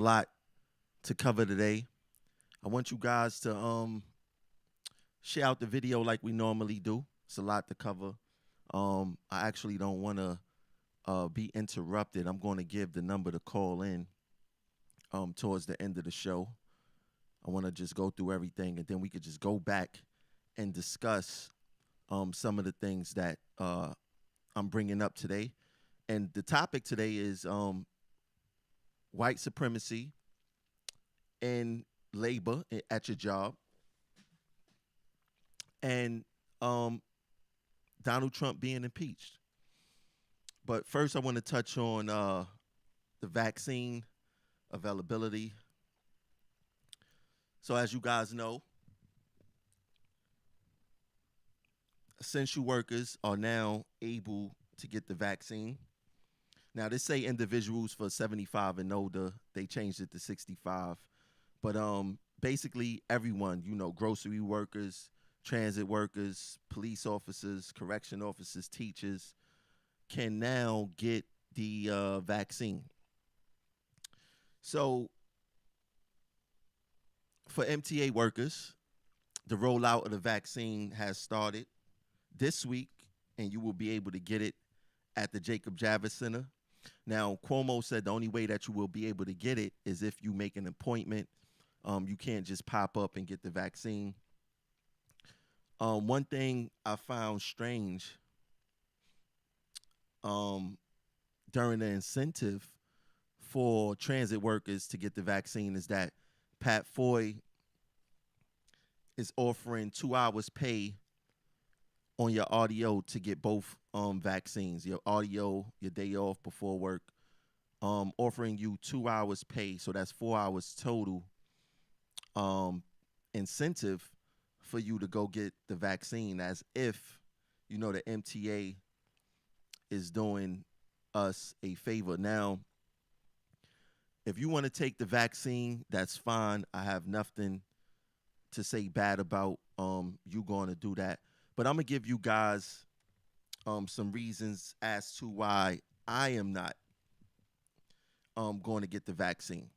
lot to cover today. I want you guys to share out the video like we normally do. It's a lot to cover. I actually don't want to be interrupted. I'm going to give the number to call in towards the end of the show. I want to just go through everything, and then we could just go back and discuss some of the things that I'm bringing up today. And the topic today is white supremacy in labor at your job, and Donald Trump being impeached. But first, I want to touch on the vaccine availability. So, as you guys know, essential workers are now able to get the vaccine. Now, they say individuals for 75 and older, they changed it to 65. But basically, everyone, grocery workers, transit workers, police officers, correction officers, teachers, can now get the vaccine. So, for MTA workers, the rollout of the vaccine has started this week, and you will be able to get it at the Jacob Javits Center. Now, Cuomo said the only way that you will be able to get it is if you make an appointment. You can't just pop up and get the vaccine. One thing I found strange during the incentive for transit workers to get the vaccine is that Pat Foy is offering 2 hours pay on your audio to get both vaccines, your audio, your day off before work, offering you 2 hours pay. So that's 4 hours total incentive for you to go get the vaccine, as if, the MTA is doing us a favor. Now, if you want to take the vaccine, that's fine. I have nothing to say bad about you going to do that. But I'm going to give you guys some reasons as to why I am not going to get the vaccine.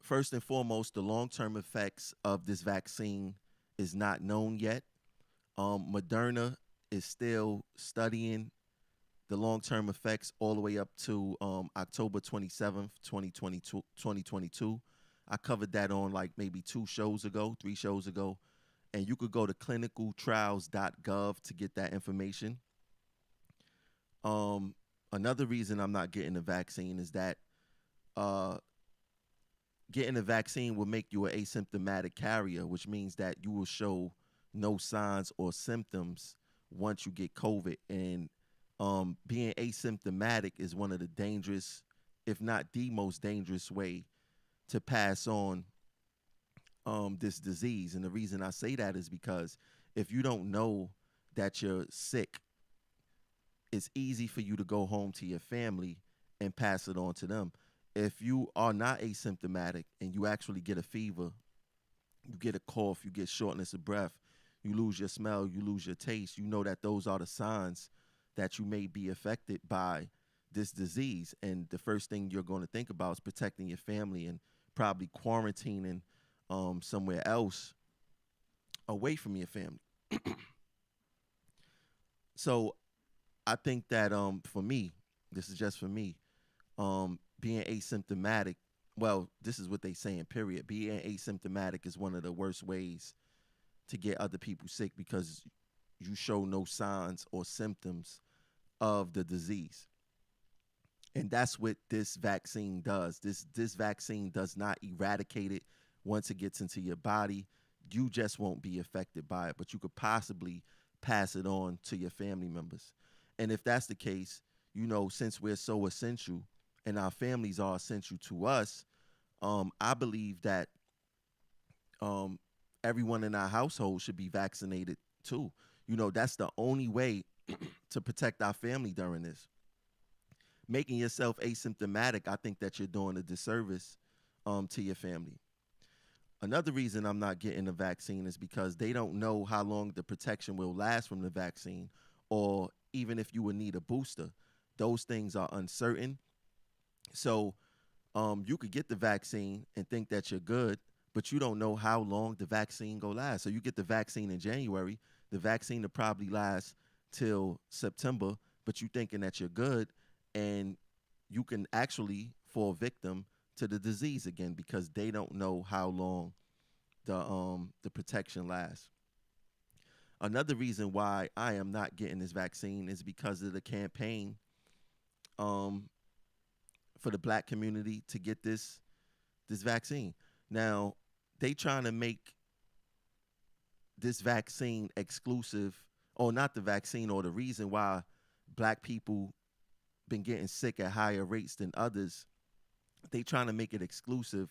First and foremost, the long-term effects of this vaccine is not known yet. Moderna is still studying the long-term effects all the way up to October 27th, 2022. I covered that on like maybe 3 shows ago. And you could go to clinicaltrials.gov to get that information. Another reason I'm not getting the vaccine is that getting the vaccine will make you an asymptomatic carrier, which means that you will show no signs or symptoms once you get COVID. And being asymptomatic is one of the dangerous, if not the most dangerous way to pass on this disease. And the reason I say that is because if you don't know that you're sick, it's easy for you to go home to your family and pass it on to them. If you are not asymptomatic and you actually get a fever, you get a cough, you get shortness of breath, you lose your smell, you lose your taste, you know that those are the signs that you may be affected by this disease. And the first thing you're going to think about is protecting your family and probably quarantining somewhere else away from your family. So I think that for me, this is just for me, being asymptomatic, well, this is what they saying, period. Being asymptomatic is one of the worst ways to get other people sick because you show no signs or symptoms of the disease. And that's what this vaccine does. This vaccine does not eradicate it once it gets into your body. You just won't be affected by it, but you could possibly pass it on to your family members. And if that's the case, since we're so essential and our families are essential to us, I believe that everyone in our household should be vaccinated too. That's the only way to protect our family during this. Making yourself asymptomatic, I think that you're doing a disservice to your family. Another reason I'm not getting the vaccine is because they don't know how long the protection will last from the vaccine, or even if you would need a booster. Those things are uncertain. So You could get the vaccine and think that you're good, but you don't know how long the vaccine go last. So you get the vaccine in January, the vaccine will probably last till September, but you thinking that you're good, and you can actually fall victim to the disease again because they don't know how long the protection lasts. Another reason why I am not getting this vaccine is because of the campaign um, for the black community to get this vaccine. Now, they trying to make this vaccine exclusive, or not the vaccine, or the reason why black people been getting sick at higher rates than others. They trying to make it exclusive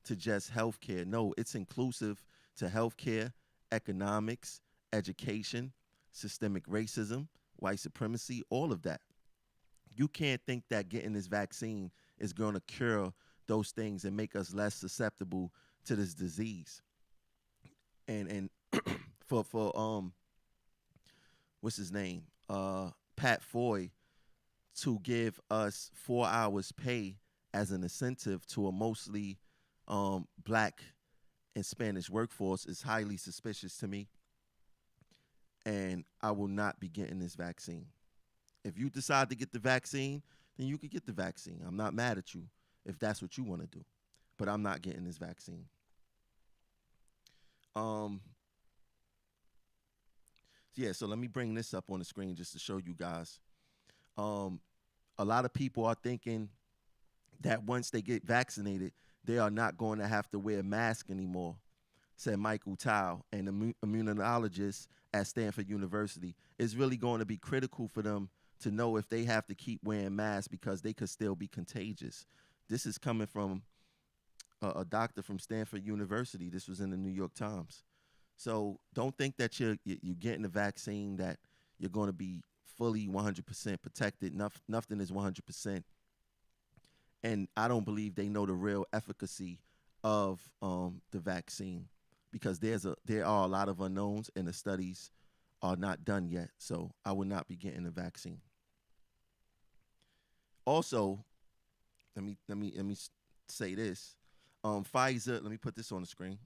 to just healthcare. No, it's inclusive to healthcare, economics, education, systemic racism, white supremacy, all of that. You can't think that getting this vaccine is going to cure those things and make us less susceptible to this disease. And for what's his name? Pat Foy to give us 4 hours pay as an incentive to a mostly black and Spanish workforce is highly suspicious to me. And I will not be getting this vaccine. If you decide to get the vaccine, then you could get the vaccine. I'm not mad at you if that's what you want to do. But I'm not getting this vaccine. Um, yeah, so let me bring this up on the screen just to show you guys. Um, a lot of people are thinking that once they get vaccinated, they are not going to have to wear a mask anymore, said Michael Tao, an immunologist at Stanford University. It's really going to be critical for them to know if they have to keep wearing masks because they could still be contagious. This is coming from a doctor from Stanford University. This was in the New York Times. So don't think that you're getting the vaccine that you're going to be fully 100% protected. Nothing is 100%. And I don't believe they know the real efficacy of the vaccine because there are a lot of unknowns and the studies are not done yet. So I would not be getting the vaccine. Also, let me say this. Pfizer. Let me put this on the screen.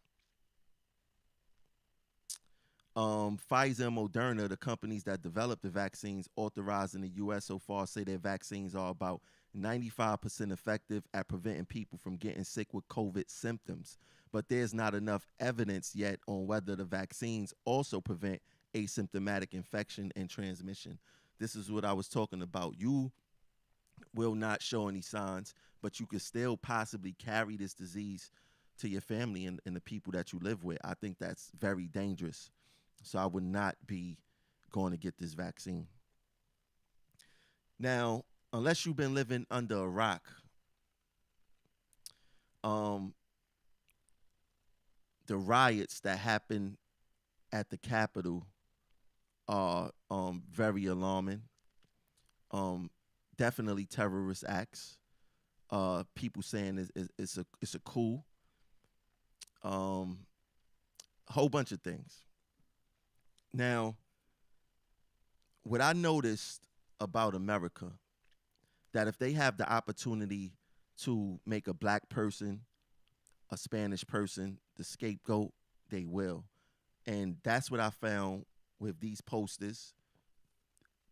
Pfizer and Moderna, the companies that develop the vaccines authorized in the U.S. so far, say their vaccines are about 95% effective at preventing people from getting sick with COVID symptoms. But there's not enough evidence yet on whether the vaccines also prevent asymptomatic infection and transmission. This is what I was talking about. You will not show any signs, but you could still possibly carry this disease to your family and the people that you live with. I think that's very dangerous. So I would not be going to get this vaccine. Now, unless you've been living under a rock, the riots that happened at the Capitol are very alarming. Definitely terrorist acts. People saying it's a coup. A whole bunch of things. Now, what I noticed about America, that if they have the opportunity to make a black person, a Spanish person, the scapegoat, they will. And that's what I found with these posters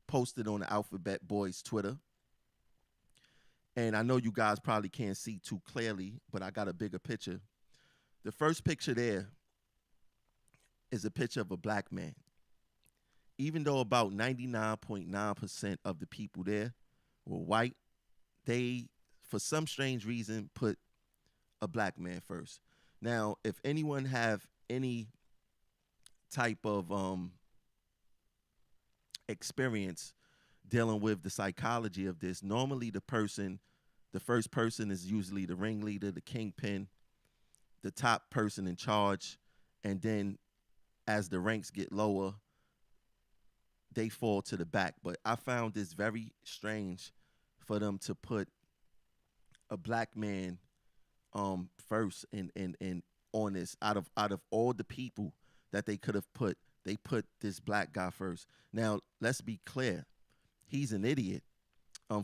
posted on the Alphabet Boys Twitter. And I know you guys probably can't see too clearly, but I got a bigger picture. The first picture there is a picture of a black man. Even though about 99.9% of the people there were white, they, for some strange reason, put a black man first. Now, if anyone have any type of experience dealing with the psychology of this, normally the first person is usually the ringleader, the kingpin, the top person in charge, and then as the ranks get lower, they fall to the back. But I found this very strange for them to put a black man first and on this. Out of all the people that they could have put, they put this black guy first. Now, let's be clear. He's an idiot.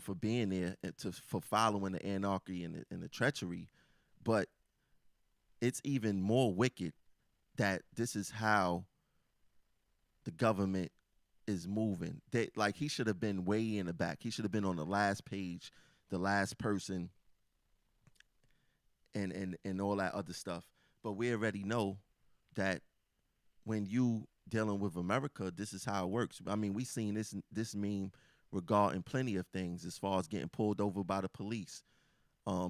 for being there and for following the anarchy and the treachery, but it's even more wicked that this is how the government is moving. Like he should have been way in the back. He should have been on the last page, the last person, and all that other stuff. But we already know that when you dealing with America, this is how it works. I mean, we seen this meme regarding plenty of things as far as getting pulled over by the police.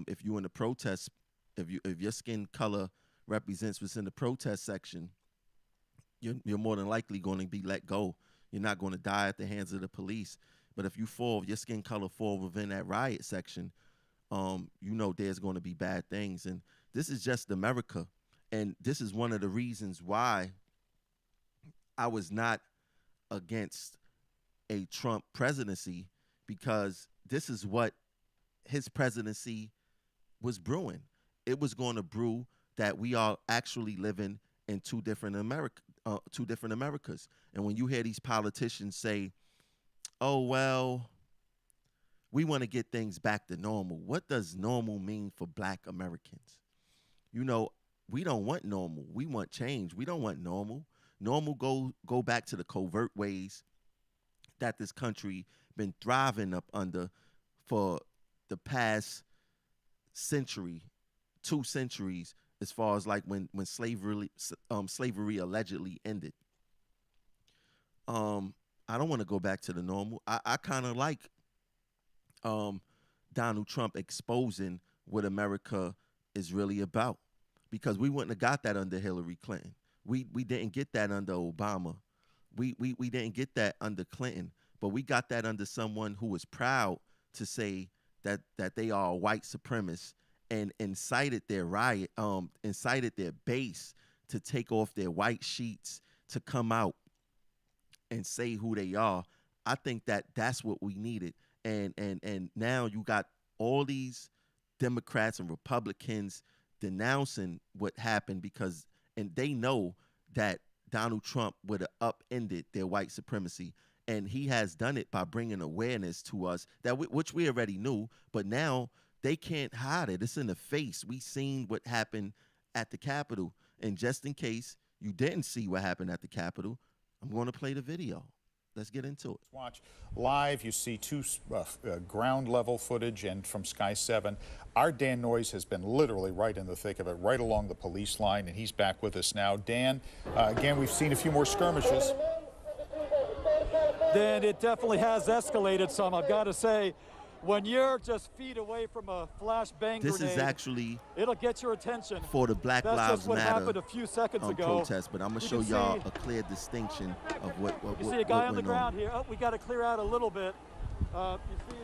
If you in the protest, if your skin color represents what's in the protest section, you're more than likely going to be let go. You're not going to die at the hands of the police. But if your skin color fall within that riot section, you know there's going to be bad things. And this is just America. And this is one of the reasons why I was not against a Trump presidency, because this is what his presidency was brewing. It was going to brew that we are actually living in two different Americas. And when you hear these politicians say, "Oh well, we want to get things back to normal," what does normal mean for Black Americans? You know, we don't want normal. We want change. We don't want normal. Normal go back to the covert ways that this country been thriving up under for the past century, 2 centuries, as far as like when slavery allegedly ended. I don't want to go back to the normal. I kind of like Donald Trump exposing what America is really about, because we wouldn't have got that under Hillary Clinton. We didn't get that under Obama. We didn't get that under Clinton, but we got that under someone who was proud to say that they are a white supremacist and incited their riot, incited their base to take off their white sheets to come out and say who they are. I think that that's what we needed. And now you got all these Democrats and Republicans denouncing what happened, and they know that Donald Trump would have upended their white supremacy. And he has done it by bringing awareness to us which we already knew, but now they can't hide it. It's in the face. We seen what happened at the Capitol. And just in case you didn't see what happened at the Capitol, I'm going to play the video. Let's get into it. Watch live. You see two ground level footage, and from Sky 7, our Dan Noyes has been literally right in the thick of it, right along the police line, and he's back with us now. Dan, again, we've seen a few more skirmishes. Dan, it definitely has escalated some, I've got to say. When you're just feet away from a flashbang This grenade, is actually it'll get your attention. For the Black That's Lives just what Matter happened a few seconds ago. protest, but I'm going to show y'all a clear distinction of what You see a guy on the ground here. Oh, we got to clear out a little bit. You see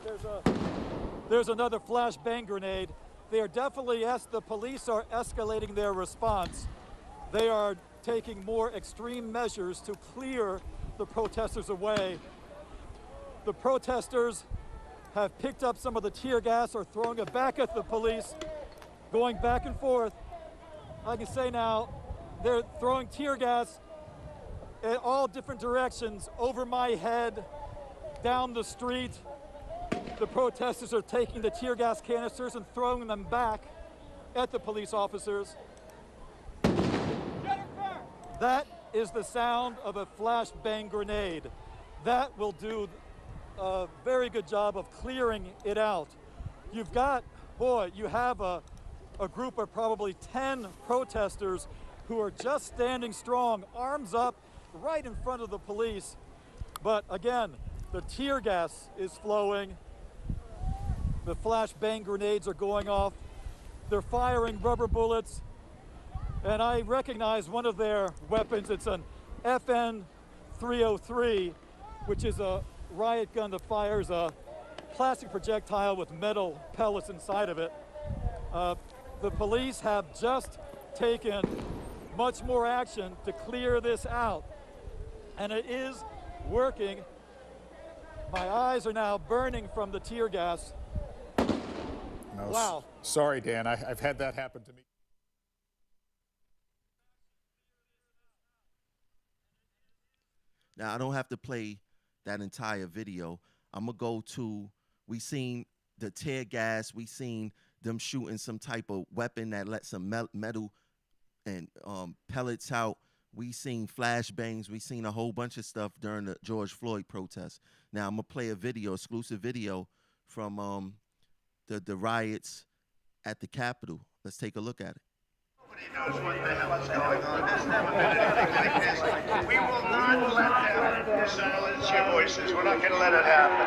there's another flashbang grenade. They are definitely, the police are escalating their response. They are taking more extreme measures to clear the protesters away. The protesters have picked up some of the tear gas or throwing it back at the police, going back and forth. I can say now, they're throwing tear gas in all different directions, over my head, down the street. The protesters are taking the tear gas canisters and throwing them back at the police officers. That is the sound of a flashbang grenade. That will do a very good job of clearing it out. You've got, you have a group of probably 10 protesters who are just standing strong, arms up, right in front of the police. But again, the tear gas is flowing. The flashbang grenades are going off. They're firing rubber bullets. And I recognize one of their weapons. It's an FN 303, which is a riot gun that fires a plastic projectile with metal pellets inside of it. The police have just taken much more action to clear this out, and it is working. My eyes are now burning from the tear gas. No, wow. Sorry, Dan, I've had that happen to me. Now, I don't have to play that entire video. I'm going to go to We seen the tear gas. We seen them shooting some type of weapon that let some metal and pellets out. We seen flashbangs. We seen a whole bunch of stuff during the George Floyd protest. Now I'm gonna play a video, exclusive video from the riots at the Capitol. Let's take a look at it. Nobody knows what the hell is going on. There's never been anything like this. We will not let them silence your voices. We're not going to let it happen.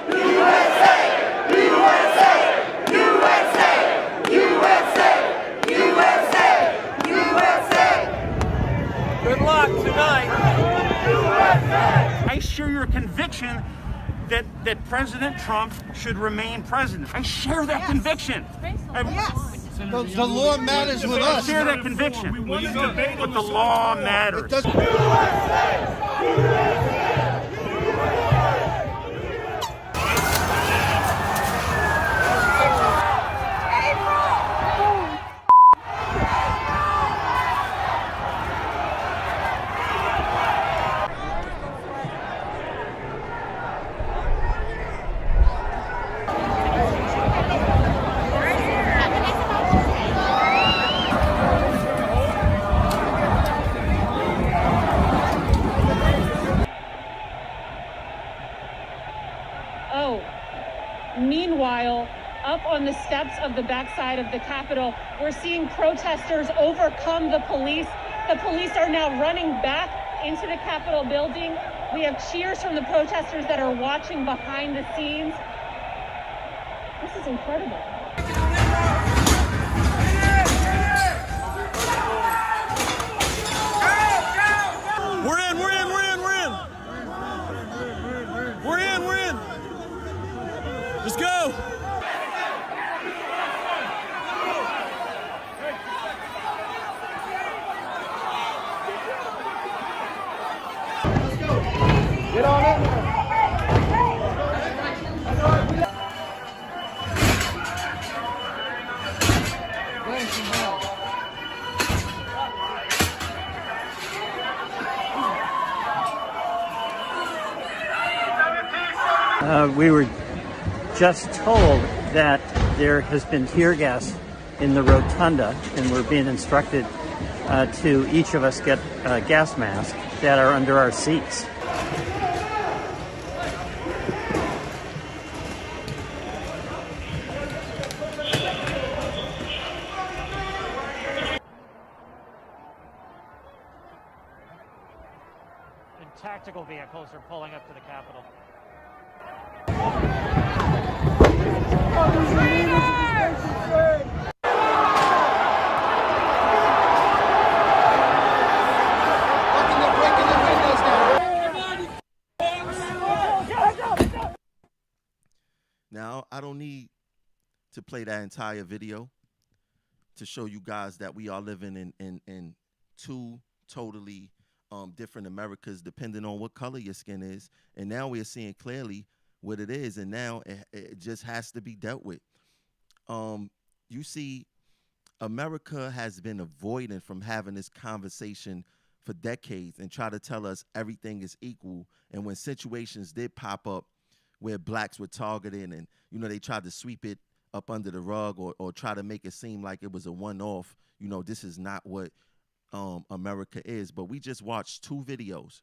USA! USA! USA! USA! USA! USA! Good luck tonight. USA! I share your conviction that President Trump should remain president. I share that conviction. The law matters with I us. share that conviction. But the law matters. Meanwhile, up on the steps of the backside of the Capitol, we're seeing protesters overcome the police. The police are now running back into the Capitol building. We have cheers from the protesters that are watching behind the scenes. This is incredible. We're in. Let's go. Get on in there. We were just told that there has been tear gas in the rotunda, and we're being instructed to each of us get gas masks that are under our seats. And tactical vehicles are pulling up to the Capitol. Now, I don't need to play that entire video to show you guys that we are living in two totally different Americas, depending on what color your skin is. And now we're seeing clearly what it is, and now it just has to be dealt with. You see, America has been avoiding from having this conversation for decades and try to tell us everything is equal. And when situations did pop up where blacks were targeted and, you know, they tried to sweep it up under the rug or try to make it seem like it was a one-off, you know, this is not what America is. But we just watched two videos.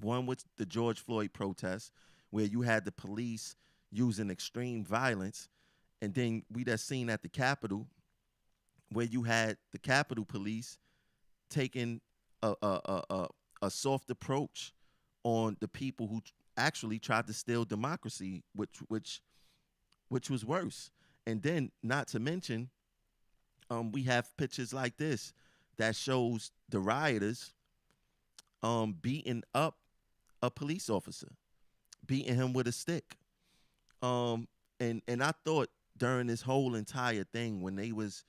One was the George Floyd protest, where you had the police using extreme violence, and then we just seen at the Capitol where you had the Capitol police taking a soft approach on the people who actually tried to steal democracy, which was worse. And then, not to mention, we have pictures like this that shows the rioters beating up a police officer, beating him with a stick. And I thought during this whole entire thing, when they was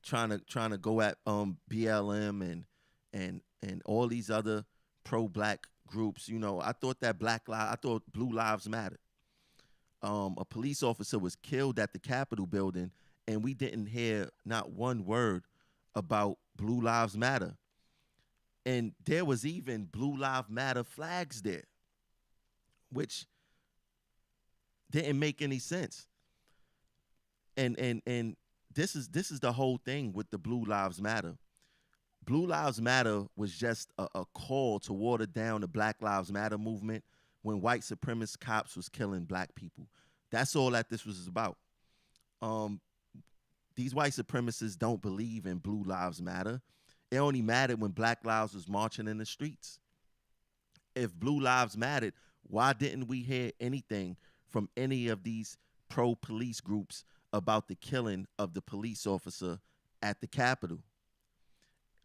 trying to go at BLM and all these other pro-black groups, you know, I thought that I thought Blue Lives Matter. A police officer was killed at the Capitol building, and we didn't hear not one word about Blue Lives Matter. And there was even Blue Lives Matter flags there, which didn't make any sense. And this is the whole thing with the Blue Lives Matter. Blue Lives Matter was just a call to water down the Black Lives Matter movement when white supremacist cops was killing black people. That's all that this was about. Um, these white supremacists don't believe in Blue Lives Matter. It only mattered when Black lives was marching in the streets. If Blue Lives mattered, why didn't we hear anything from any of these pro-police groups about the killing of the police officer at the Capitol?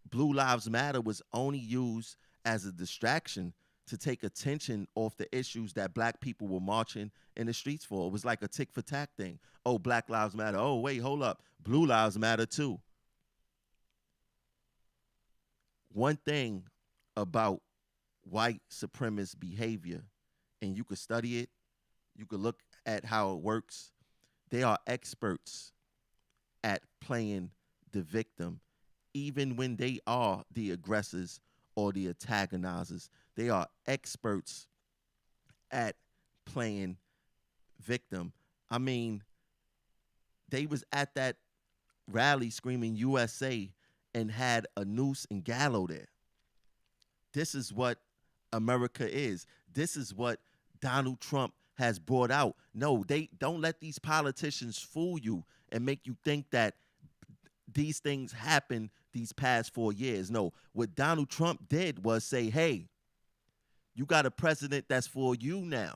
Blue Lives Matter was only used as a distraction to take attention off the issues that black people were marching in the streets for. It was like a tick for tack thing. Oh, Black Lives Matter. Oh, wait, hold up. Blue Lives Matter too. One thing about white supremacist behavior, and you could study it, you could look at how it works. They are experts at playing the victim, even when they are the aggressors or the antagonizers. They are experts at playing victim. I mean, they was at that rally screaming USA and had a noose and gallows there. This is what America is. This is what Donald Trump has brought out. No, they don't let these politicians fool you and make you think that these things happened these past 4 years. No, what Donald Trump did was say, hey, you got a president that's for you now.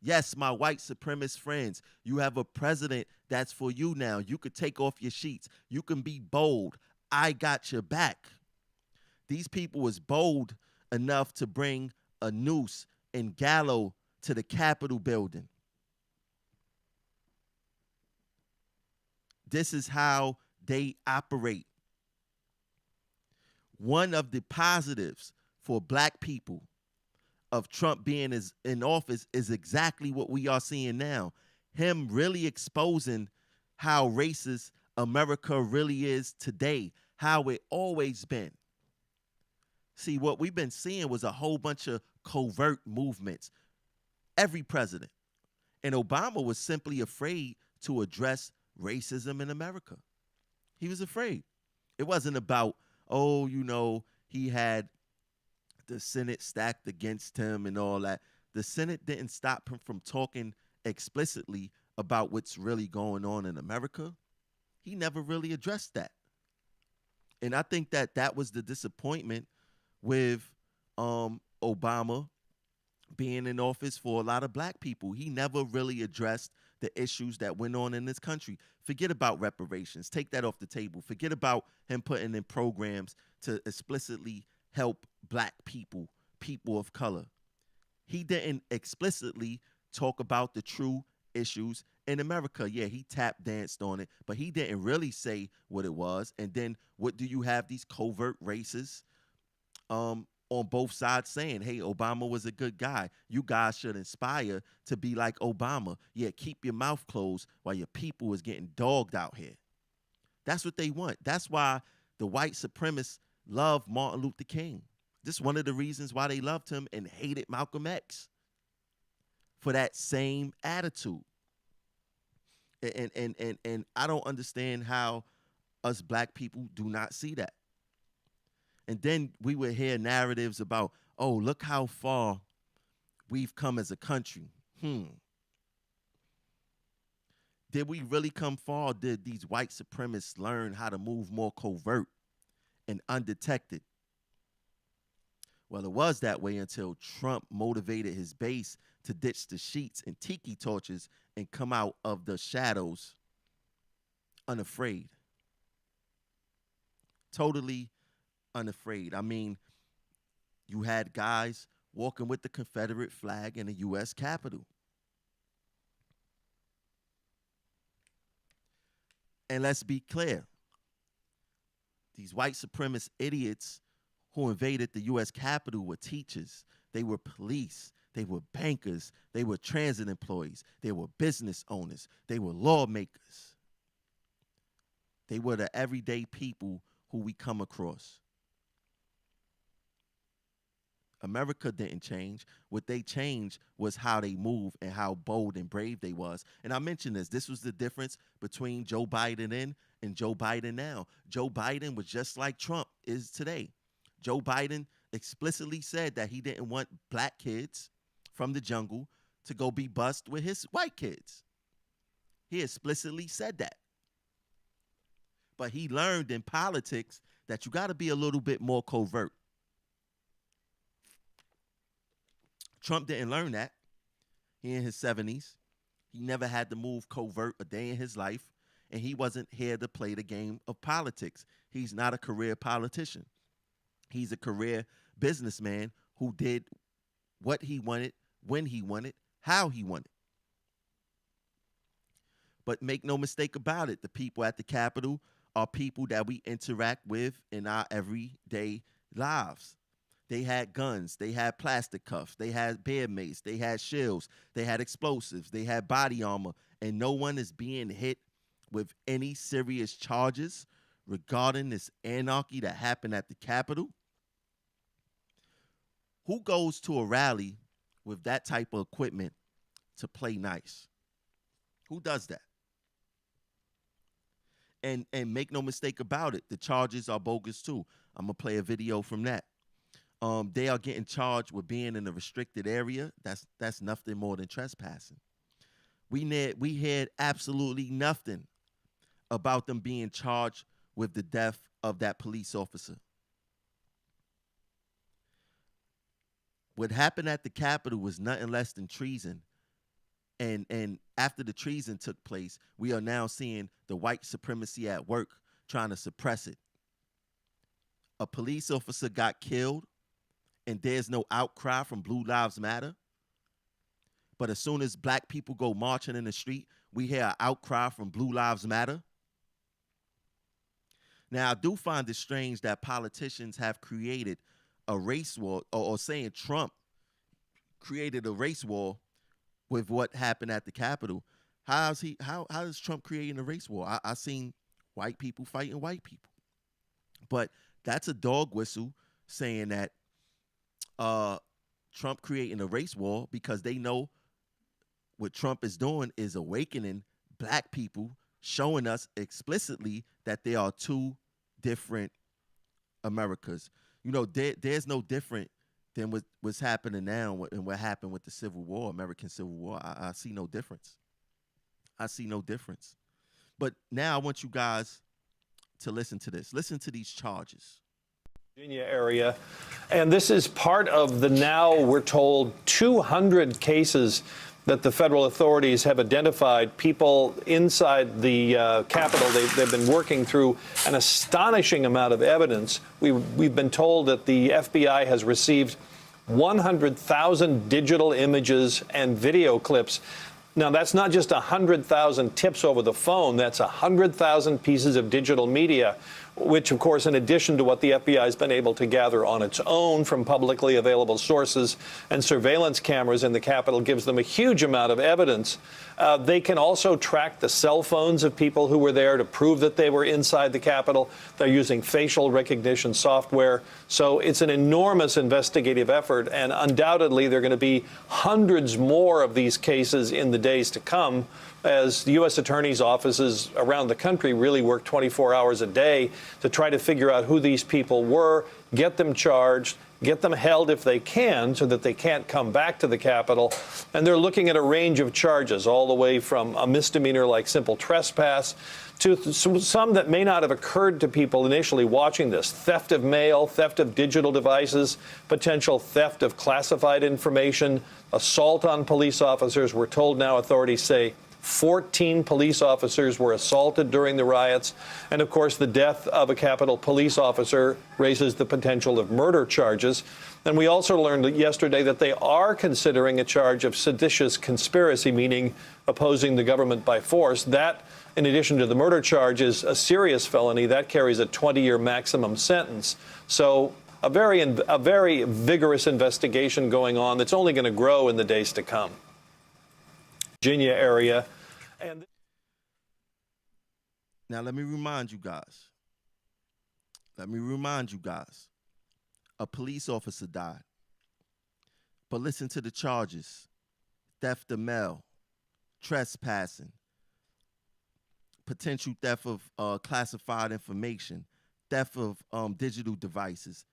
Yes, my white supremacist friends, you have a president that's for you now. You could take off your sheets. You can be bold. I got your back. These people was bold enough to bring a noose and gallows to the Capitol building. This is how they operate. One of the positives for black people of Trump being in office is exactly what we are seeing now. Him really exposing how racist America really is today, how it always been. See, what we've been seeing was a whole bunch of covert movements. Every president. And Obama was simply afraid to address racism in America. He was afraid. It wasn't about, oh, he had the Senate stacked against him and all that. The Senate didn't stop him from talking explicitly about what's really going on in America. He never really addressed that. And I think that was the disappointment with Obama being in office for a lot of black people. He never really addressed the issues that went on in this country. Forget about reparations. Take that off the table. Forget about him putting in programs to explicitly help black people, people of color. He didn't explicitly talk about the true issues in America. Yeah, he tap danced on it, but he didn't really say what it was. And then what do you have these covert racists on both sides saying, hey, Obama was a good guy. You guys should aspire to be like Obama. Yeah, keep your mouth closed while your people is getting dogged out here. That's what they want. That's why the white supremacists love Martin Luther King. This is one of the reasons why they loved him and hated Malcolm X, for that same attitude. And I don't understand how us black people do not see that. And then we would hear narratives about, oh, look how far we've come as a country. Did we really come far? Or did these white supremacists learn how to move more covert and undetected? Well, it was that way until Trump motivated his base to ditch the sheets and tiki torches and come out of the shadows unafraid. Totally unafraid. I mean, you had guys walking with the Confederate flag in the U.S. Capitol. And let's be clear. These white supremacist idiots who invaded the U.S. Capitol were teachers. They were police. They were bankers. They were transit employees. They were business owners. They were lawmakers. They were the everyday people who we come across. America didn't change. What they changed was how they move and how bold and brave they was. And I mentioned this. This was the difference between Joe Biden then and Joe Biden now. Joe Biden was just like Trump is today. Joe Biden explicitly said that he didn't want black kids from the jungle to go be bussed with his white kids. He explicitly said that. But he learned in politics that you got to be a little bit more covert. Trump didn't learn that. He in his 70s. He never had to move covert a day in his life, and he wasn't here to play the game of politics. He's not a career politician. He's a career businessman who did what he wanted, when he wanted, how he wanted. But make no mistake about it, the people at the Capitol are people that we interact with in our everyday lives. They had guns, they had plastic cuffs, they had bear mace, they had shields, they had explosives, they had body armor, and no one is being hit with any serious charges regarding this anarchy that happened at the Capitol. Who goes to a rally with that type of equipment to play nice? Who does that? And make no mistake about it, the charges are bogus too. I'm going to play a video from that. They are getting charged with being in a restricted area. That's nothing more than trespassing. We heard absolutely nothing about them being charged with the death of that police officer. What happened at the Capitol was nothing less than treason. And after the treason took place, we are now seeing the white supremacy at work trying to suppress it. A police officer got killed, and there's no outcry from Blue Lives Matter. But as soon as black people go marching in the street, we hear an outcry from Blue Lives Matter. Now, I do find it strange that politicians have created a race war, or saying Trump created a race war with what happened at the Capitol. How is Trump creating a race war? I seen white people fighting white people. But that's a dog whistle saying that Trump creating a race war, because they know what Trump is doing is awakening black people, showing us explicitly that there are two different Americas. You know, there's no different than what's happening now and what happened with the Civil War, American Civil War. I see no difference. I see no difference. But now I want you guys to listen to this. Listen to these charges. Virginia area. And this is part of the now, we're told, 200 cases that the federal authorities have identified, people inside the Capitol. They've been working through an astonishing amount of evidence. We've been told that the FBI has received 100,000 digital images and video clips. Now, that's not just 100,000 tips over the phone. That's 100,000 pieces of digital media, which, of course, in addition to what the FBI has been able to gather on its own from publicly available sources and surveillance cameras in the Capitol, gives them a huge amount of evidence. They can also track the cell phones of people who were there to prove that they were inside the Capitol. They're using facial recognition software. So it's an enormous investigative effort, and undoubtedly there are going to be hundreds more of these cases in the days to come, as the U.S. attorneys' offices around the country really work 24 hours a day to try to figure out who these people were, get them charged, get them held if they can so that they can't come back to the Capitol. And they're looking at a range of charges, all the way from a misdemeanor like simple trespass to some that may not have occurred to people initially watching this: theft of mail, theft of digital devices, potential theft of classified information, assault on police officers. We're told now authorities say 14 police officers were assaulted during the riots. And, of course, the death of a Capitol police officer raises the potential of murder charges. And we also learned yesterday that they are considering a charge of seditious conspiracy, meaning opposing the government by force. That, in addition to the murder charge, is a serious felony. That carries a 20-year maximum sentence. So a very vigorous investigation going on that's only going to grow in the days to come. Virginia area. And now let me remind you guys. A police officer died. But listen to the charges: theft of mail, trespassing, potential theft of classified information, theft of digital devices,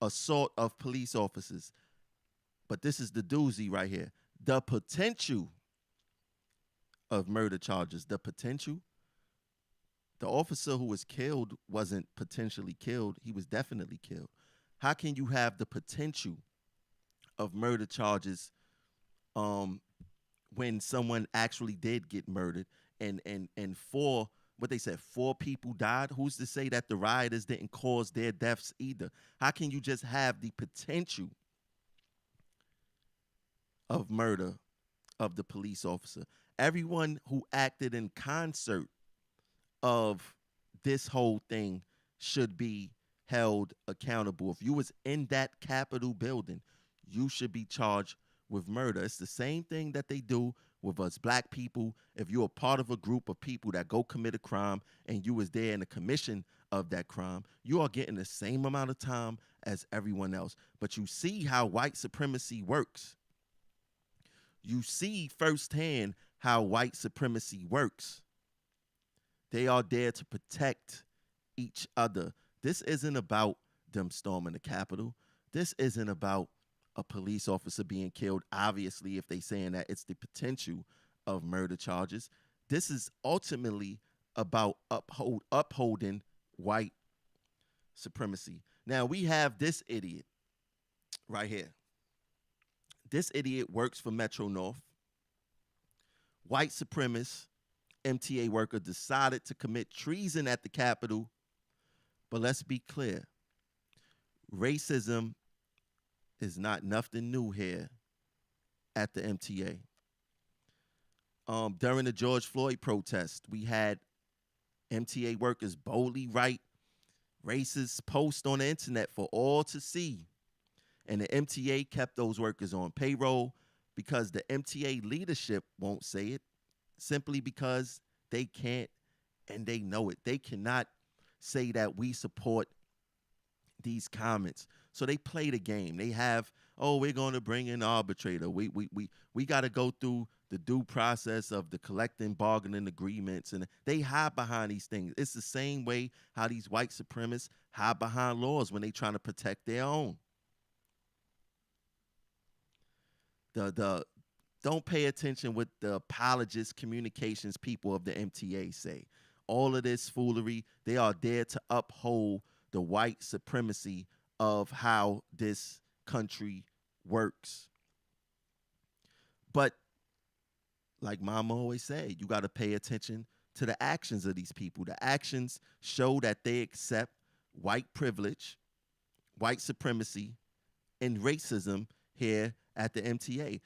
assault of police officers. But this is the doozy right here: the potential of murder charges. The potential. The officer who was killed wasn't potentially killed; he was definitely killed. How can you have the potential of murder charges um, when someone actually did get murdered, and four, what they said, four people died? Who's to say that the rioters didn't cause their deaths either? How can you just have the potential of murder of the police officer? Everyone who acted in concert of this whole thing should be held accountable. If you was in that Capitol building, you should be charged with murder. It's the same thing that they do with us black people. If you're a part of a group of people that go commit a crime and you was there in the commission of that crime, you are getting the same amount of time as everyone else. But you see how white supremacy works. You see firsthand how white supremacy works. They are there to protect each other. This isn't about them storming the Capitol. This isn't about a police officer being killed. Obviously, if they saying that, it's the potential of murder charges. This is ultimately about upholding white supremacy. Now, we have this idiot right here. This idiot works for Metro North. White supremacist MTA worker decided to commit treason at the Capitol. But let's be clear. Racism is not nothing new here at the MTA. During the George Floyd protest, we had MTA workers boldly write racist posts on the internet for all to see. And the MTA kept those workers on payroll because the MTA leadership won't say it, simply because they can't and they know it. They cannot say that we support these comments. So they play the game. They have, oh, we're going to bring in an arbitrator. We got to go through the due process of the collective bargaining agreements, and they hide behind these things. It's the same way how these white supremacists hide behind laws when they trying to protect their own. Don't pay attention what the apologist communications people of the MTA say. All of this foolery, they are there to uphold the white supremacy of how this country works. But like Mama always said, you got to pay attention to the actions of these people. The actions show that they accept white privilege, white supremacy, and racism here at the MTA.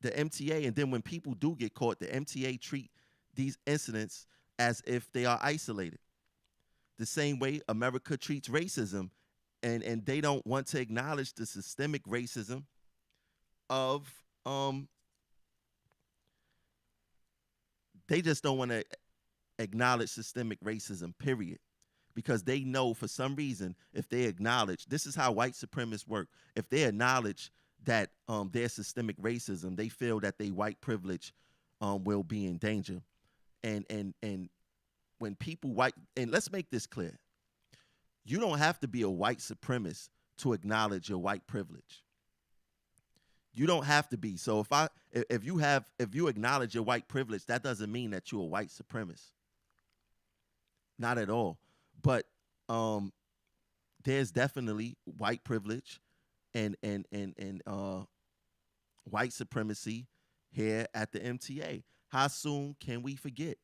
The MTA, and then when people do get caught, the MTA treat these incidents as if they are isolated. The same way America treats racism, and they don't want to acknowledge the systemic racism of they just don't want to acknowledge systemic racism, period. Because they know for some reason, if they acknowledge, this is how white supremacists work. If they acknowledge that there's systemic racism, they feel that their white privilege will be in danger. And when people and let's make this clear, you don't have to be a white supremacist to acknowledge your white privilege. You don't have to be. So if you acknowledge your white privilege, that doesn't mean that you're a white supremacist. Not at all. But there's definitely white privilege and white supremacy here at the MTA. How soon can we forget?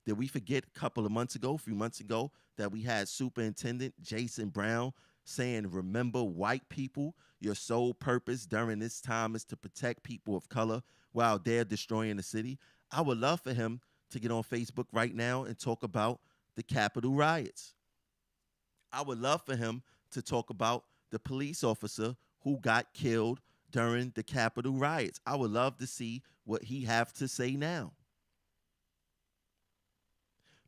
Did we forget a few months ago, that we had Superintendent Jason Brown saying, remember, white people, your sole purpose during this time is to protect people of color while they're destroying the city? I would love for him to get on Facebook right now and talk about the Capitol riots. I would love for him to talk about the police officer who got killed during the Capitol riots. I would love to see what he have to say now.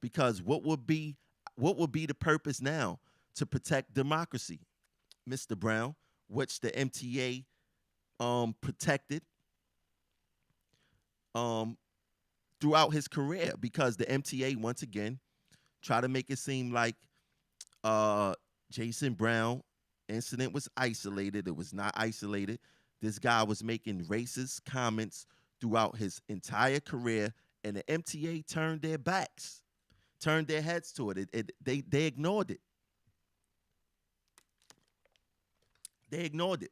Because what would be the purpose now? To protect democracy, Mr. Brown, which the MTA protected throughout his career, because the MTA once again try to make it seem like Jason Brown incident was isolated. It was not isolated. This guy was making racist comments throughout his entire career, and the MTA turned their backs, turned their heads to it. They ignored it. They ignored it.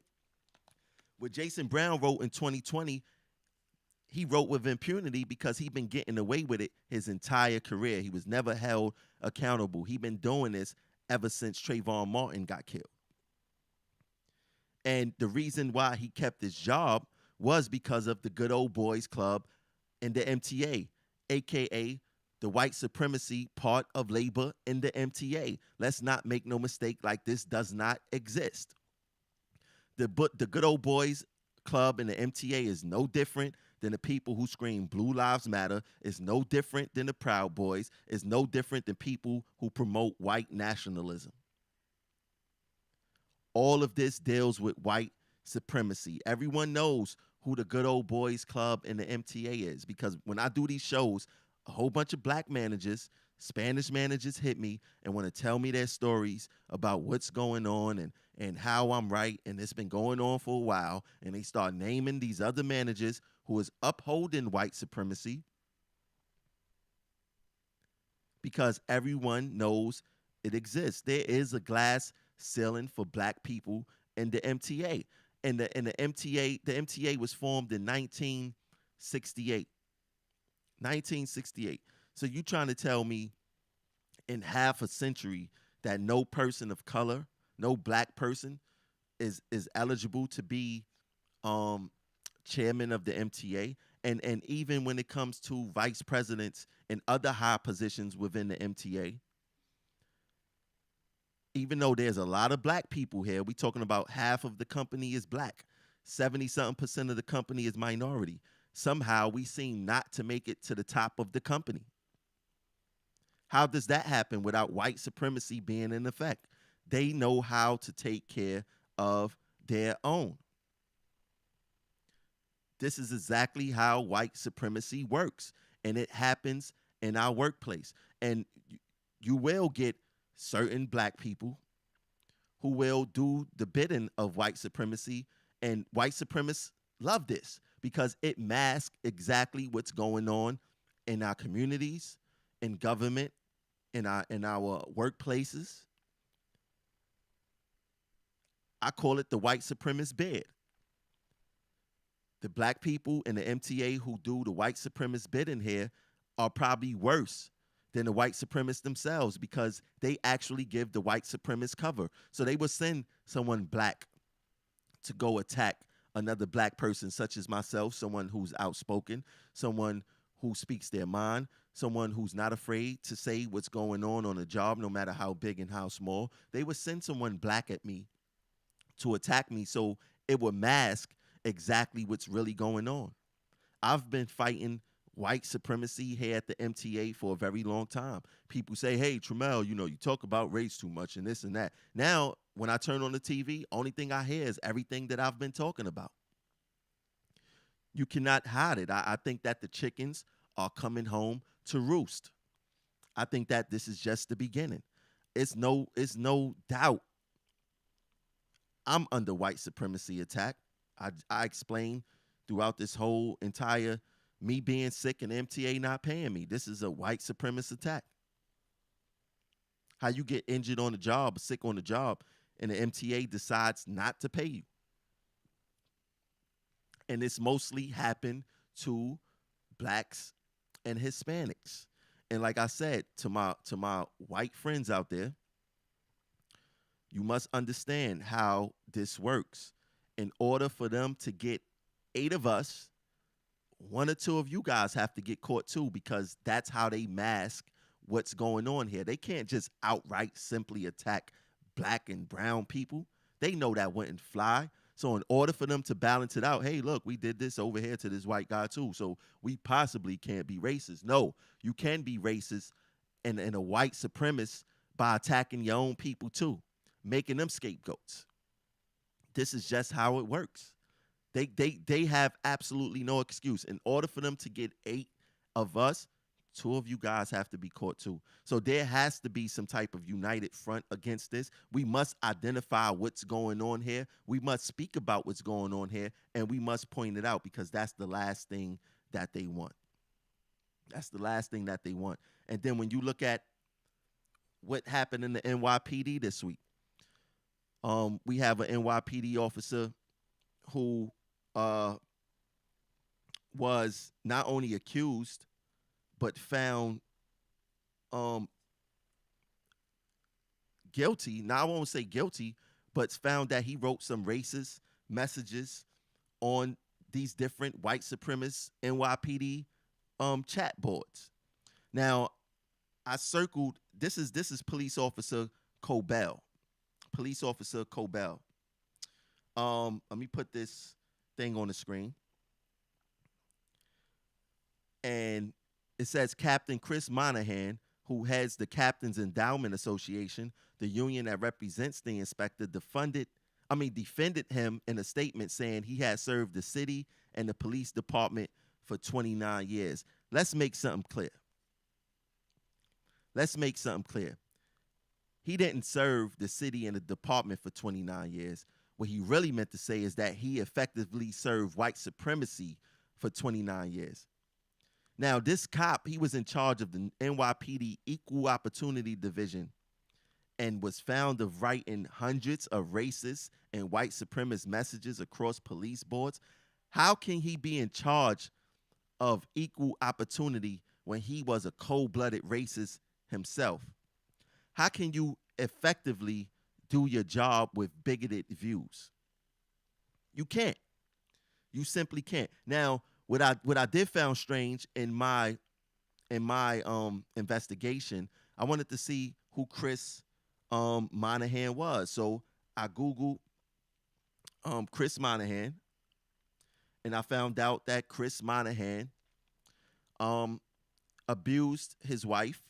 What Jason Brown wrote in 2020, he wrote with impunity because he'd been getting away with it his entire career. He was never held accountable. He'd been doing this ever since Trayvon Martin got killed. And the reason why he kept his job was because of the good old boys club and the MTA, aka the white supremacy part of labor in the MTA. Let's not make no mistake, like this does not exist. The good old boys club and the MTA is no different than the people who scream Blue Lives Matter. It's no different than the Proud Boys. It's no different than people who promote white nationalism. All of this deals with white supremacy. Everyone knows who the good old boys club and the MTA is, because when I do these shows, a whole bunch of black managers, Spanish managers hit me and want to tell me their stories about what's going on and how I'm right, and it's been going on for a while, and they start naming these other managers who is upholding white supremacy, because everyone knows it exists. There is a glass ceiling for black people in the MTA. And the MTA was formed in 1968. 1968. So you trying to tell me in half a century that no person of color, no black person is eligible to be chairman of the MTA? And even when it comes to vice presidents and other high positions within the MTA, even though there's a lot of black people here, we talking about half of the company is black, 70-something% of the company is minority. Somehow we seem not to make it to the top of the company. How does that happen without white supremacy being in effect? They know how to take care of their own. This is exactly how white supremacy works, and it happens in our workplace. And you will get certain black people who will do the bidding of white supremacy, and white supremacists love this because it masks exactly what's going on in our communities, in government, in our workplaces. I call it the white supremacist bid. The black people in the MTA who do the white supremacist bidding here are probably worse than the white supremacists themselves, because they actually give the white supremacists cover. So they will send someone black to go attack another black person, such as myself, someone who's outspoken, someone who speaks their mind, someone who's not afraid to say what's going on a job, no matter how big and how small. They would send someone black at me to attack me, so it would mask exactly what's really going on. I've been fighting white supremacy here at the MTA for a very long time. People say, hey, Tramel, you talk about race too much and this and that. Now, when I turn on the TV, only thing I hear is everything that I've been talking about. You cannot hide it. I think that the chickens are coming home to roost. I think that this is just the beginning. It's no doubt I'm under white supremacy attack. I explained throughout this whole entire me being sick and MTA not paying me. This is a white supremacist attack. How you get injured on the job, sick on the job, and the MTA decides not to pay you. And this mostly happened to blacks and Hispanics. And like I said, to my white friends out there, you must understand how this works. In order for them to get 8 of us, 1 or 2 of you guys have to get caught too, because that's how they mask what's going on here. They can't just outright simply attack black and brown people. They know that wouldn't fly. So in order for them to balance it out, hey, look, we did this over here to this white guy too, so we possibly can't be racist. No, you can be racist and a white supremacist by attacking your own people too, making them scapegoats. This is just how it works. They have absolutely no excuse. In order for them to get 8 of us, 2 of you guys have to be caught too. So there has to be some type of united front against this. We must identify what's going on here. We must speak about what's going on here, and we must point it out, because that's the last thing that they want. That's the last thing that they want. And then when you look at what happened in the NYPD this week, we have an NYPD officer who was not only accused but found guilty. Now I won't say guilty, but found that he wrote some racist messages on these different white supremacist NYPD chat boards. Now I circled, this is police officer Cobell. Police officer Cobell. Let me put this thing on the screen. And it says Captain Chris Monahan, who heads the Captain's Endowment Association, the union that represents the inspector, defended him in a statement saying he had served the city and the police department for 29 years. Let's make something clear. He didn't serve the city and the department for 29 years. What he really meant to say is that he effectively served white supremacy for 29 years. Now, this cop, he was in charge of the NYPD Equal Opportunity Division and was found of writing hundreds of racist and white supremacist messages across police boards. How can he be in charge of equal opportunity when he was a cold-blooded racist himself? How can you effectively do your job with bigoted views? You can't. You simply can't. Now, what I did found strange in my investigation, I wanted to see who Chris Monahan was. So I Googled Chris Monahan, and I found out that Chris Monahan abused his wife,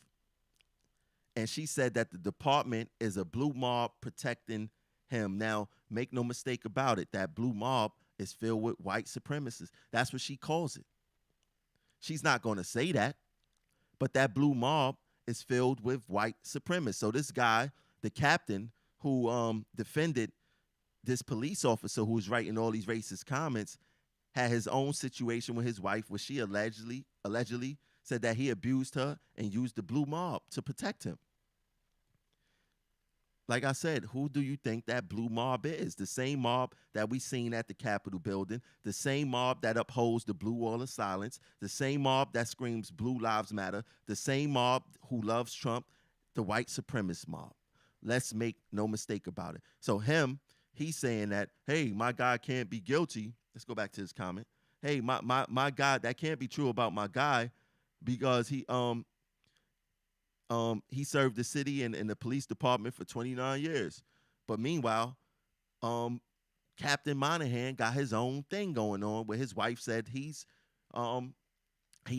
and she said that the department is a blue mob protecting him. Now, make no mistake about it, that blue mob is filled with white supremacists. That's what she calls it. She's not going to say that, but that blue mob is filled with white supremacists. So this guy, the captain who defended this police officer who was writing all these racist comments, had his own situation with his wife where she allegedly said that he abused her and used the blue mob to protect him. Like I said, who do you think that blue mob is? The same mob that we seen at the Capitol building, the same mob that upholds the blue wall of silence, the same mob that screams Blue Lives Matter, the same mob who loves Trump, the white supremacist mob. Let's make no mistake about it. So he's saying that, hey, my guy can't be guilty. Let's go back to his comment. Hey, my guy, that can't be true about my guy because he served the city and the police department for 29 years. But meanwhile, Captain Monahan got his own thing going on where his wife said he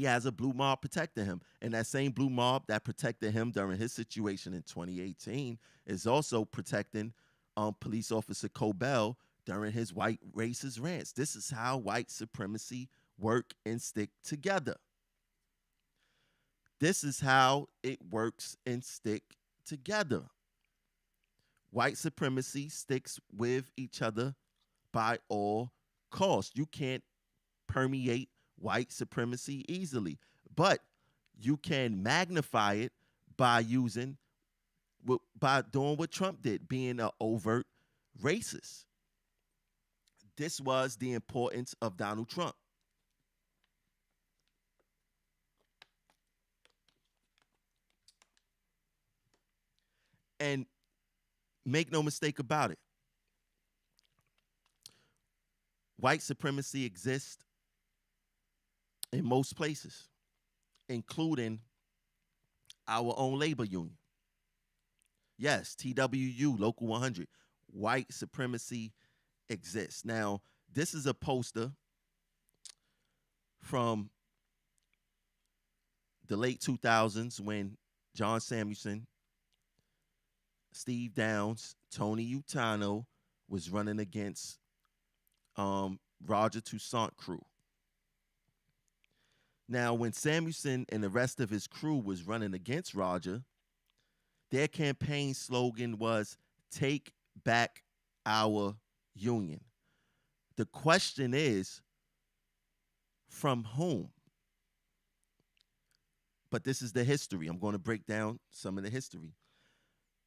has a blue mob protecting him. And that same blue mob that protected him during his situation in 2018 is also protecting police officer Cobell during his white racist rants. This is how white supremacy work and stick together. This is how it works and stick together. White supremacy sticks with each other by all costs. You can't permeate white supremacy easily, but you can magnify it by doing what Trump did, being an overt racist. This was the importance of Donald Trump. And make no mistake about it, white supremacy exists in most places, including our own labor union. Yes, TWU, Local 100. White supremacy exists. Now, this is a poster from the late 2000s when John Samuelson, Steve Downs, Tony Utano was running against Roger Toussaint crew. Now, when Samuelson and the rest of his crew was running against Roger, their campaign slogan was "Take back our union." The question is, from whom? But this is the history. I'm going to break down some of the history.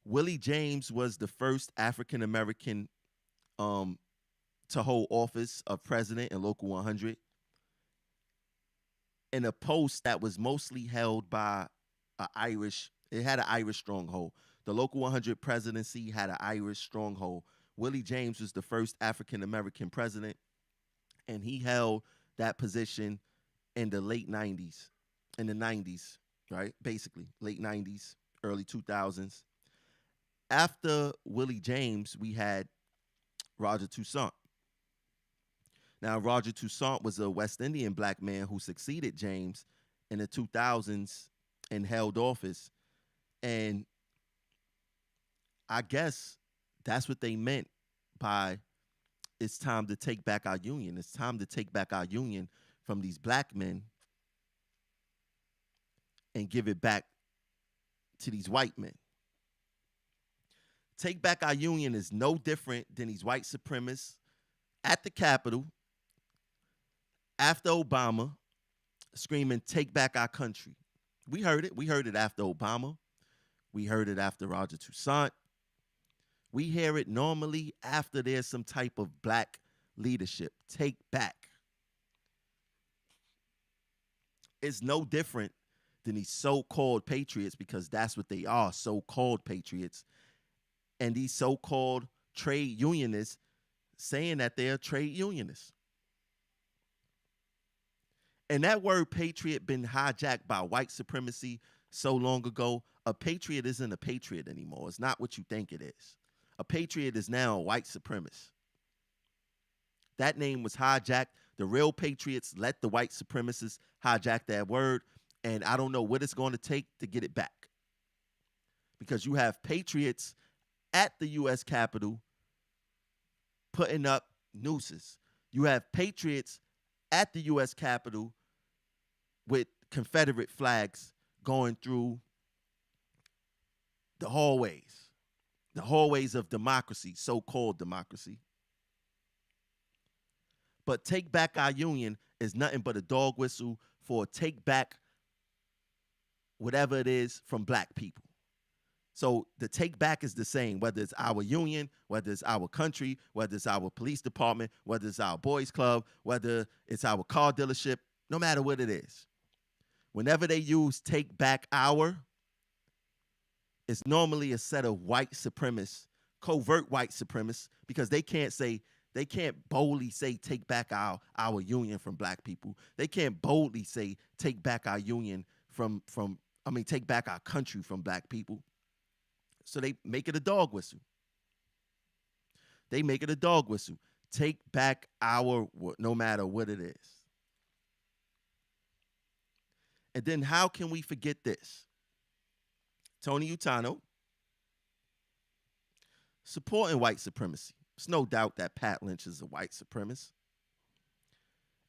Willie James was the first African American to hold office of president in Local 100, in a post that was mostly held by it had an Irish stronghold. The Local 100 presidency had an Irish stronghold. Willie James was the first African American president, and he held that position in the late 90s, right? Basically, late 90s, early 2000s. After Willie James, we had Roger Toussaint. Now, Roger Toussaint was a West Indian black man who succeeded James in the 2000s and held office. And I guess that's what they meant by it's time to take back our union. It's time to take back our union from these black men and give it back to these white men. Take back our union is no different than these white supremacists at the Capitol after Obama screaming, "Take back our country." We heard it. We heard it after Obama. We heard it after Roger Toussaint. We hear it normally after there's some type of black leadership. Take back. It's no different than these so-called patriots, because that's what they are, so-called patriots. And these so-called trade unionists saying that they're trade unionists. And that word patriot been hijacked by white supremacy so long ago. A patriot isn't a patriot anymore. It's not what you think it is. A patriot is now a white supremacist. That name was hijacked. The real patriots let the white supremacists hijack that word, and I don't know what it's going to take to get it back. Because you have patriots at the U.S. Capitol putting up nooses. You have patriots at the U.S. Capitol with Confederate flags going through the hallways of democracy, so-called democracy. But take back our union is nothing but a dog whistle for take back whatever it is from black people. So the take back is the same, whether it's our union, whether it's our country, whether it's our police department, whether it's our boys club, whether it's our car dealership, no matter what it is. Whenever they use take back our, it's normally a set of white supremacists, covert white supremacists, because they can't boldly say take back our union from black people. They can't boldly say take back our union take back our country from black people. So they make it a dog whistle. They make it a dog whistle. Take back our, no matter what it is. And then how can we forget this? Tony Utano supporting white supremacy. There's no doubt that Pat Lynch is a white supremacist.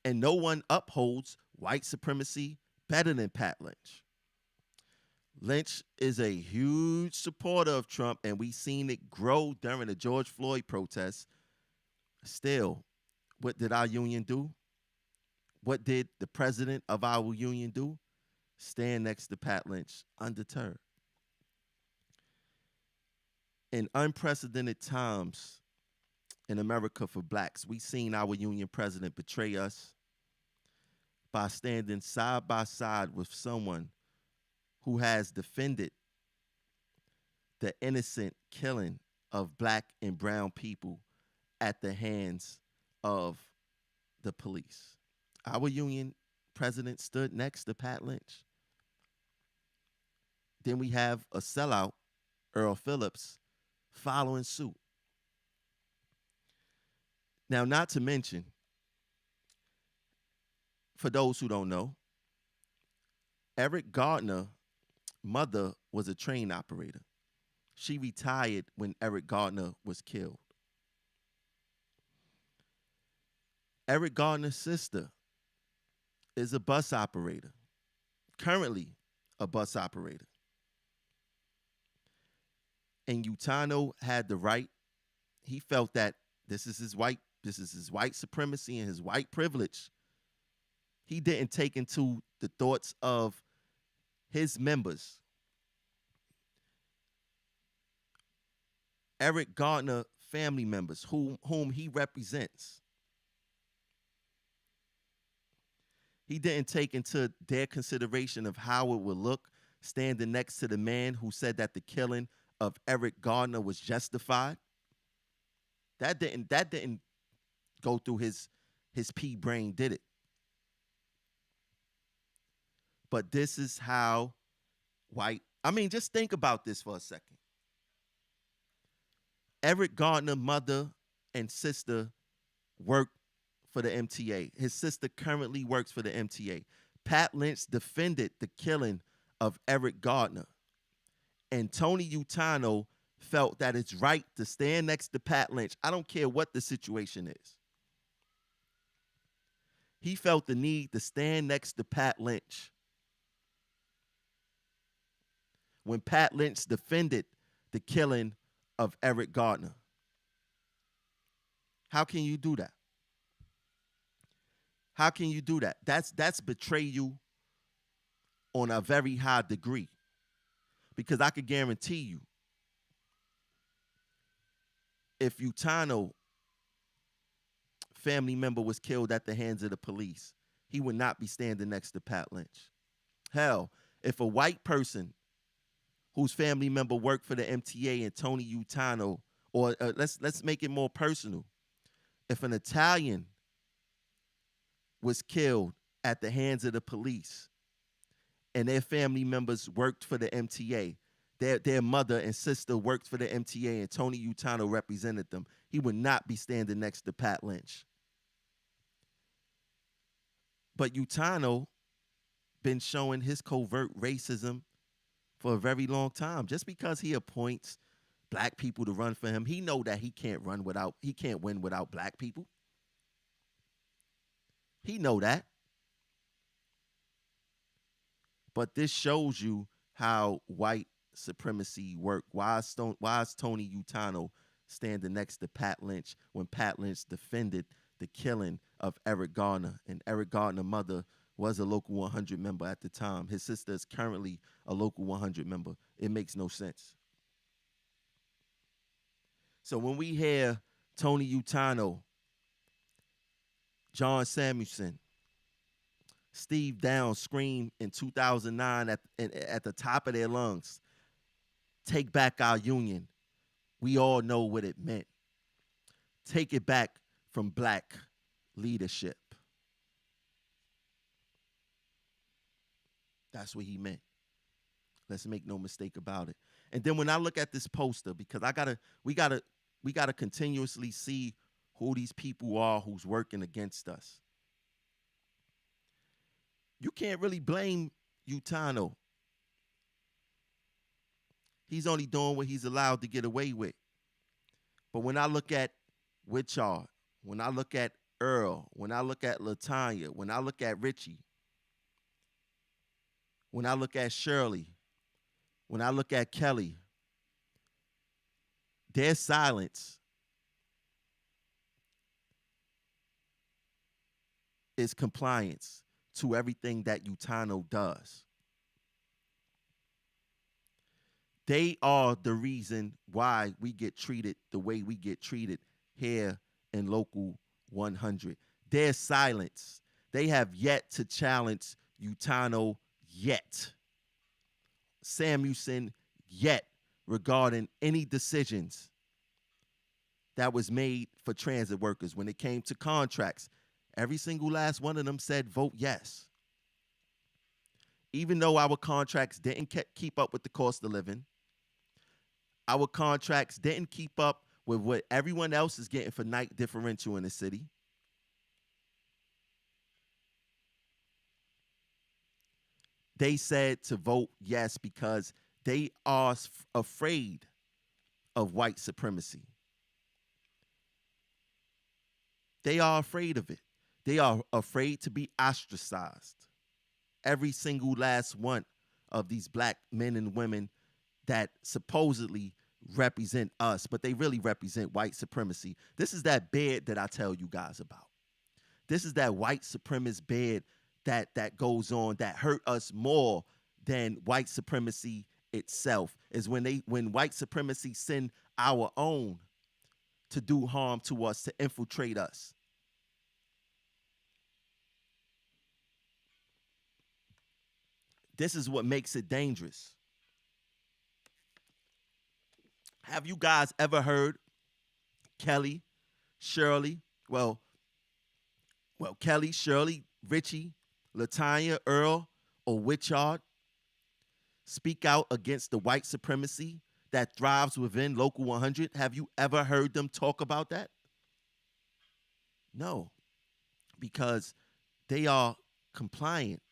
And no one upholds white supremacy better than Pat Lynch. Lynch is a huge supporter of Trump, and we've seen it grow during the George Floyd protests. Still, what did our union do? What did the president of our union do? Stand next to Pat Lynch, undeterred. In unprecedented times in America for blacks, we've seen our union president betray us by standing side by side with someone who has defended the innocent killing of black and brown people at the hands of the police. Our union president stood next to Pat Lynch. Then we have a sellout, Earl Phillips, following suit. Now, not to mention, for those who don't know, Eric Gardner's mother was a train operator. She retired when Eric Gardner was killed. Eric Gardner's sister is a bus operator, currently a bus operator. And Utano had the right. He felt that this is his white supremacy and his white privilege. He didn't take into the thoughts of his members. Eric Gardner family members whom he represents. He didn't take into their consideration of how it would look standing next to the man who said that the killing of Eric Gardner was justified. That didn't go through his pea brain, did it? But this is how just think about this for a second. Eric Gardner, mother and sister worked for the MTA. His sister currently works for the MTA. Pat Lynch defended the killing of Eric Gardner. And Tony Utano felt that it's right to stand next to Pat Lynch. I don't care what the situation is. He felt the need to stand next to Pat Lynch when Pat Lynch defended the killing of Eric Gardner. How can you do that? How can you do that? That's betrayal on a very high degree. Because I could guarantee you, if Utano family member was killed at the hands of the police, he would not be standing next to Pat Lynch. Hell, if a white person whose family member worked for the MTA and Tony Utano, or let's make it more personal, if an Italian was killed at the hands of the police and their family members worked for the MTA, their mother and sister worked for the MTA and Tony Utano represented them, he would not be standing next to Pat Lynch. But Utano been showing his covert racism for a very long time. Just because he appoints black people to run for him, he know that he can't win without black people. He know that. But this shows you how white supremacy work. Why is Tony Utano standing next to Pat Lynch when Pat Lynch defended the killing of Eric Gardner? And Eric Gardner's mother was a Local 100 member at the time. His sister is currently a Local 100 member. It makes no sense. So when we hear Tony Utano, John Samuelson, Steve Downs scream in 2009 at the top of their lungs, "Take back our union," we all know what it meant. Take it back from black leadership. That's what he meant. Let's make no mistake about it. And then when I look at this poster, because we gotta continuously see who these people are who's working against us. You can't really blame Utano. He's only doing what he's allowed to get away with. But when I look at Wichard, when I look at Earl, when I look at LaTanya, when I look at Richie, when I look at Shirley, when I look at Kelly, their silence is compliance to everything that Utano does. They are the reason why we get treated the way we get treated here in Local 100. Their silence. They have yet to challenge Utano yet. Samuelson yet regarding any decisions that was made for transit workers when it came to contracts. Every single last one of them said vote yes. Even though our contracts didn't keep up with the cost of living, our contracts didn't keep up with what everyone else is getting for night differential in the city. They said to vote yes because they are afraid of white supremacy. They are afraid of it. They are afraid to be ostracized. Every single last one of these black men and women that supposedly represent us, but they really represent white supremacy. This is that bed that I tell you guys about. This is that white supremacist bed that goes on that hurt us more than white supremacy itself. Is when white supremacy send our own to do harm to us, to infiltrate us. This is what makes it dangerous. Have you guys ever heard Kelly, Shirley, Kelly, Shirley, Richie, Latanya, Earl, or Witchard speak out against the white supremacy that thrives within Local 100? Have you ever heard them talk about that? No, because they are compliant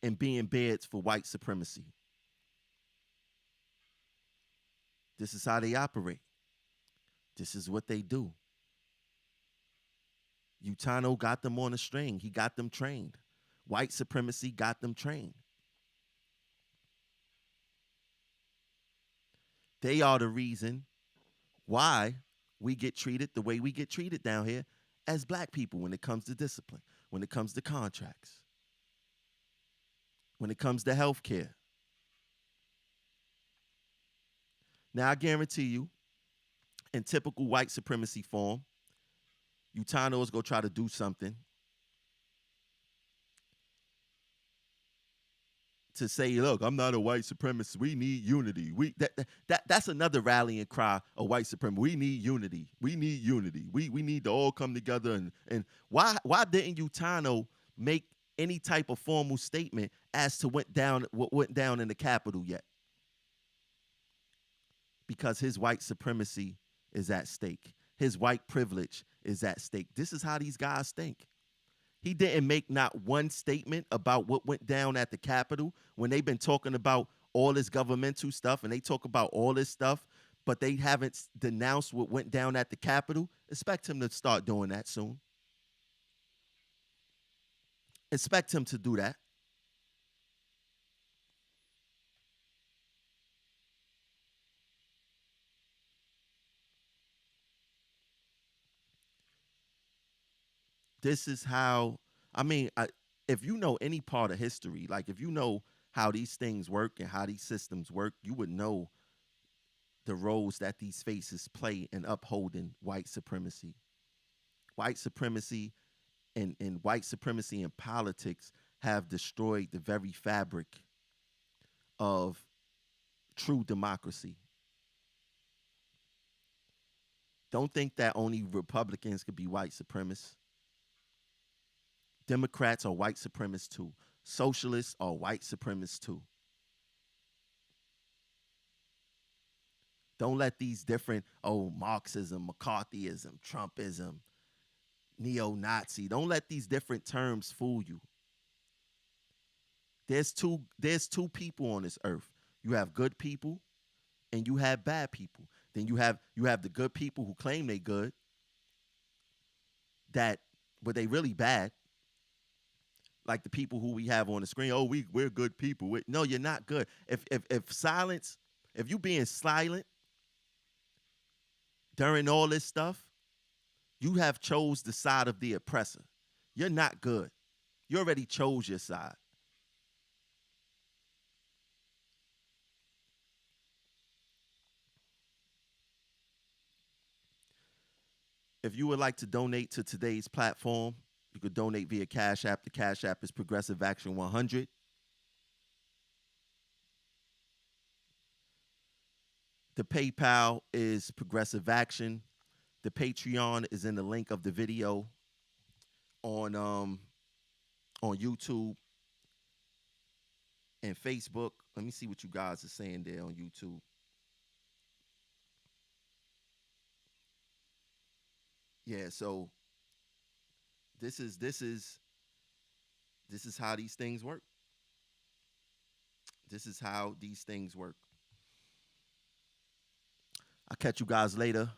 in being beds for white supremacy. This is how they operate. This is what they do. Utano got them on a string. He got them trained. White supremacy got them trained. They are the reason why we get treated the way we get treated down here as black people when it comes to discipline, when it comes to contracts, when it comes to health care. Now, I guarantee you, in typical white supremacy form, Utano is going to try to do something to say, look, I'm not a white supremacist. We need unity. That's another rallying cry of white supremacy. We need unity. We need unity. We need to all come together. And why didn't Utano make any type of formal statement as to what went down in the Capitol yet? Because his white supremacy is at stake. His white privilege is at stake. This is how these guys think. He didn't make not one statement about what went down at the Capitol when they've been talking about all this governmental stuff and they talk about all this stuff, but they haven't denounced what went down at the Capitol. Expect him to start doing that soon. Expect him to do that. This is how, if you know any part of history, like if you know how these things work and how these systems work, you would know the roles that these faces play in upholding white supremacy. White supremacy and white supremacy in politics have destroyed the very fabric of true democracy. Don't think that only Republicans could be white supremacists. Democrats are white supremacists too. Socialists are white supremacists too. Don't let these different, Marxism, McCarthyism, Trumpism, neo-Nazi, don't let these different terms fool you. There's two people on this earth. You have good people and you have bad people. Then you have the good people who claim they good, but they really bad. Like the people who we have on the screen. Oh, we're good people. No, you're not good. If you being silent during all this stuff, you have chose the side of the oppressor. You're not good. You already chose your side. If you would like to donate to today's platform, you could donate via Cash App. The Cash App is Progressive Action 100. The PayPal is Progressive Action. The Patreon is in the link of the video on YouTube and Facebook. Let me see what you guys are saying there on YouTube. Yeah, so this is how these things work. This is how these things work. I'll catch you guys later.